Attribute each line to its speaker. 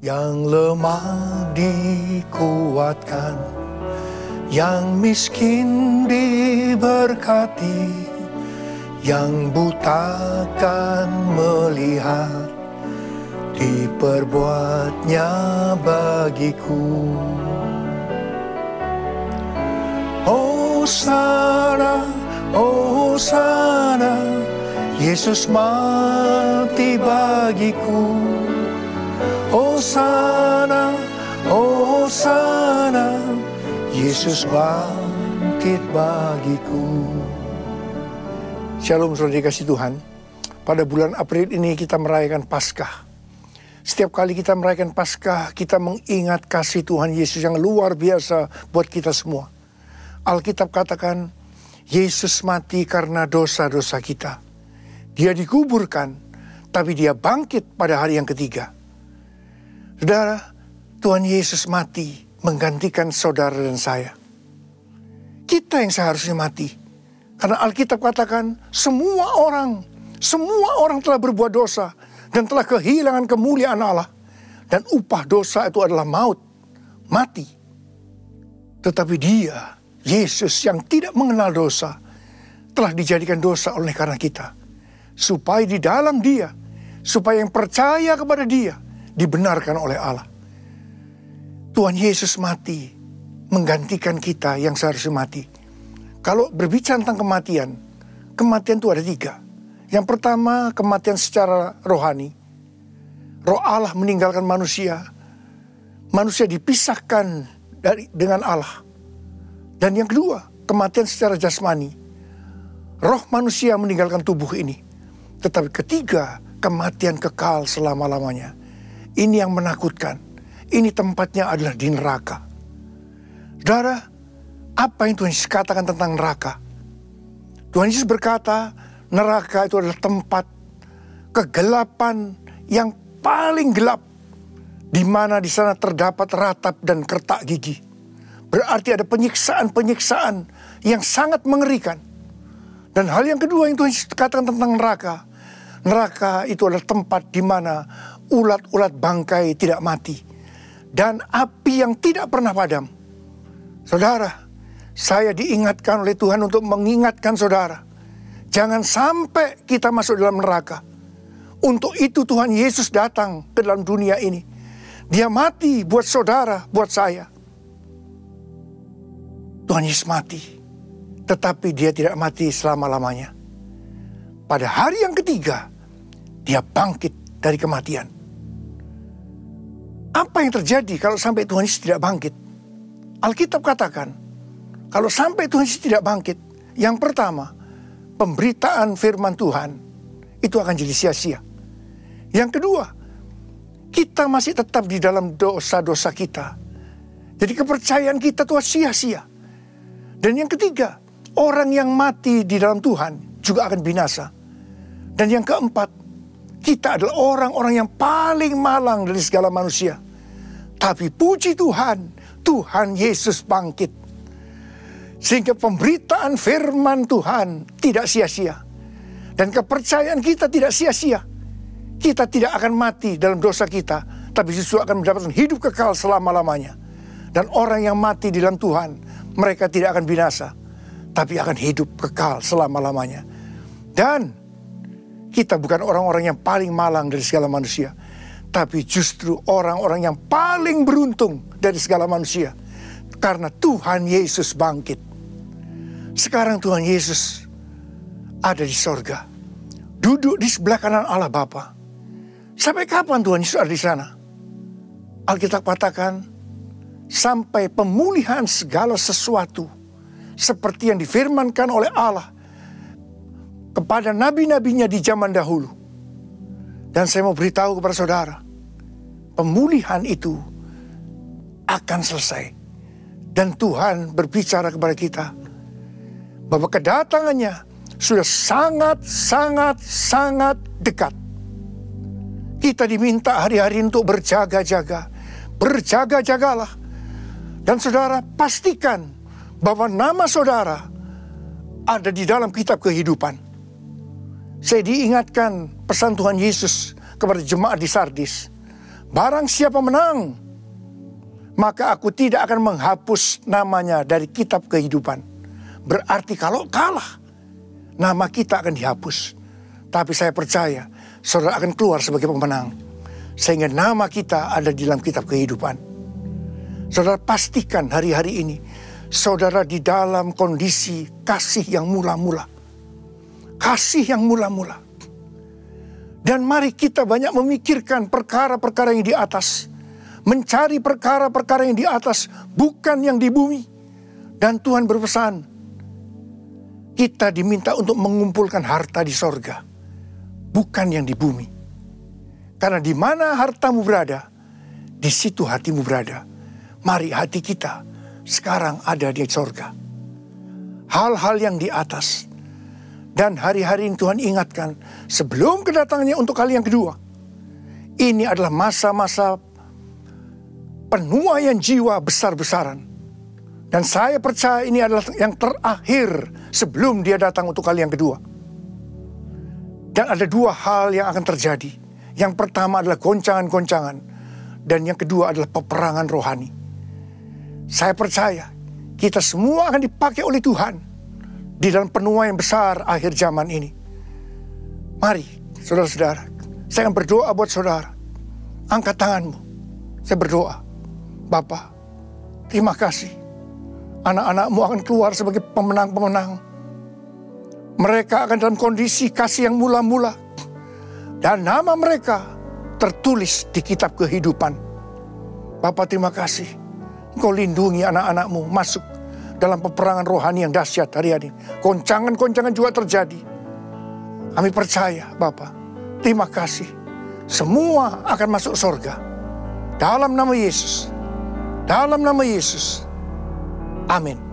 Speaker 1: Yang lemah dikuatkan, yang miskin diberkati, yang buta kan melihat, diperbuatnya bagiku. Hosana, Hosana, Yesus mati bagiku. Hosana, Hosana, Yesus bangkit bagiku. Shalom saudara dikasih Tuhan. Pada bulan April ini kita merayakan Paskah. Setiap kali kita merayakan Paskah, kita mengingat kasih Tuhan Yesus yang luar biasa buat kita semua. Alkitab katakan, Yesus mati karena dosa-dosa kita. Dia dikuburkan, tapi dia bangkit pada hari yang ketiga. Saudara, Tuhan Yesus mati menggantikan saudara dan saya. Kita yang seharusnya mati. Karena Alkitab katakan semua orang telah berbuat dosa dan telah kehilangan kemuliaan Allah. Dan upah dosa itu adalah maut, mati. Tetapi dia, Yesus yang tidak mengenal dosa, telah dijadikan dosa oleh karena kita. Supaya di dalam dia, supaya yang percaya kepada dia, dibenarkan oleh Allah. Tuhan Yesus mati menggantikan kita yang seharusnya mati. Kalau berbicara tentang kematian itu ada 3. Yang pertama, kematian secara rohani. Roh Allah meninggalkan manusia. Manusia dipisahkan dengan Allah. Dan yang kedua, kematian secara jasmani. Roh manusia meninggalkan tubuh ini. Tetapi ketiga, kematian kekal selama-lamanya. Ini yang menakutkan. Ini tempatnya adalah di neraka. Saudara, apa yang Tuhan Yesus katakan tentang neraka? Tuhan Yesus berkata, neraka itu adalah tempat kegelapan yang paling gelap, di mana di sana terdapat ratap dan kertak gigi. Berarti ada penyiksaan-penyiksaan yang sangat mengerikan. Dan hal yang kedua yang Tuhan Yesus katakan tentang neraka, neraka itu adalah tempat di mana ulat-ulat bangkai tidak mati, dan api yang tidak pernah padam. Saudara, saya diingatkan oleh Tuhan untuk mengingatkan saudara, jangan sampai kita masuk dalam neraka. Untuk itu Tuhan Yesus datang ke dalam dunia ini. Dia mati buat saudara, buat saya. Tuhan Yesus mati, tetapi dia tidak mati selama-lamanya. Pada hari yang ketiga, dia bangkit dari kematian. Apa yang terjadi kalau sampai Tuhan Yesus tidak bangkit? Alkitab katakan, kalau sampai Tuhan Yesus tidak bangkit, yang pertama, pemberitaan firman Tuhan itu akan jadi sia-sia. Yang kedua, kita masih tetap di dalam dosa-dosa kita. Jadi kepercayaan kita itu sia-sia. Dan yang ketiga, orang yang mati di dalam Tuhan juga akan binasa. Dan yang keempat, kita adalah orang-orang yang paling malang dari segala manusia. Tapi puji Tuhan, Tuhan Yesus bangkit. Sehingga pemberitaan firman Tuhan tidak sia-sia. Dan kepercayaan kita tidak sia-sia. Kita tidak akan mati dalam dosa kita, tapi justru akan mendapatkan hidup kekal selama-lamanya. Dan orang yang mati di dalam Tuhan, mereka tidak akan binasa, tapi akan hidup kekal selama-lamanya. Dan kita bukan orang-orang yang paling malang dari segala manusia, tapi justru orang-orang yang paling beruntung dari segala manusia. Karena Tuhan Yesus bangkit. Sekarang Tuhan Yesus ada di sorga, duduk di sebelah kanan Allah Bapa. Sampai kapan Tuhan Yesus ada di sana? Alkitab katakan, sampai pemulihan segala sesuatu, seperti yang difirmankan oleh Allah kepada nabi-nabinya di zaman dahulu. Dan saya mau beritahu kepada saudara, pemulihan itu akan selesai. Dan Tuhan berbicara kepada kita bahwa kedatangannya sudah sangat dekat. Kita diminta hari-hari untuk berjaga-jaga. Berjaga-jagalah. Dan saudara, pastikan bahwa nama saudara ada di dalam kitab kehidupan. Saya diingatkan pesan Tuhan Yesus kepada jemaat di Sardis, Barang siapa menang, maka aku tidak akan menghapus namanya dari kitab kehidupan. Berarti kalau kalah, nama kita akan dihapus. Tapi saya percaya saudara akan keluar sebagai pemenang, sehingga nama kita ada di dalam kitab kehidupan. Saudara pastikan hari-hari ini saudara di dalam kondisi kasih yang mula-mula. Kasih yang mula-mula. Dan mari kita banyak memikirkan perkara-perkara yang di atas. Mencari perkara-perkara yang di atas, bukan yang di bumi. Dan Tuhan berpesan, kita diminta untuk mengumpulkan harta di sorga, bukan yang di bumi. Karena di mana hartamu berada, di situ hatimu berada. Mari hati kita sekarang ada di sorga. Hal-hal yang di atas. Dan hari-hari ini Tuhan ingatkan, sebelum kedatangannya untuk kali yang kedua, ini adalah masa-masa penuaian jiwa besar-besaran. Dan saya percaya ini adalah yang terakhir sebelum dia datang untuk kali yang kedua. Dan ada dua hal yang akan terjadi. Yang pertama adalah goncangan-goncangan. Dan yang kedua adalah peperangan rohani. Saya percaya kita semua akan dipakai oleh Tuhan di dalam penuaian besar akhir zaman ini. Mari saudara-saudara, saya akan berdoa buat saudara. Angkat tanganmu. Saya berdoa. Bapa, terima kasih. Anak-anakmu akan keluar sebagai pemenang-pemenang. Mereka akan dalam kondisi kasih yang mula-mula. Dan nama mereka tertulis di kitab kehidupan. Bapa, terima kasih. Engkau lindungi anak-anakmu masuk dalam peperangan rohani yang dahsyat hari ini. Goncangan-goncangan juga terjadi. Kami percaya, Bapa. Terima kasih. Semua akan masuk surga. Dalam nama Yesus. Dalam nama Yesus. Amin.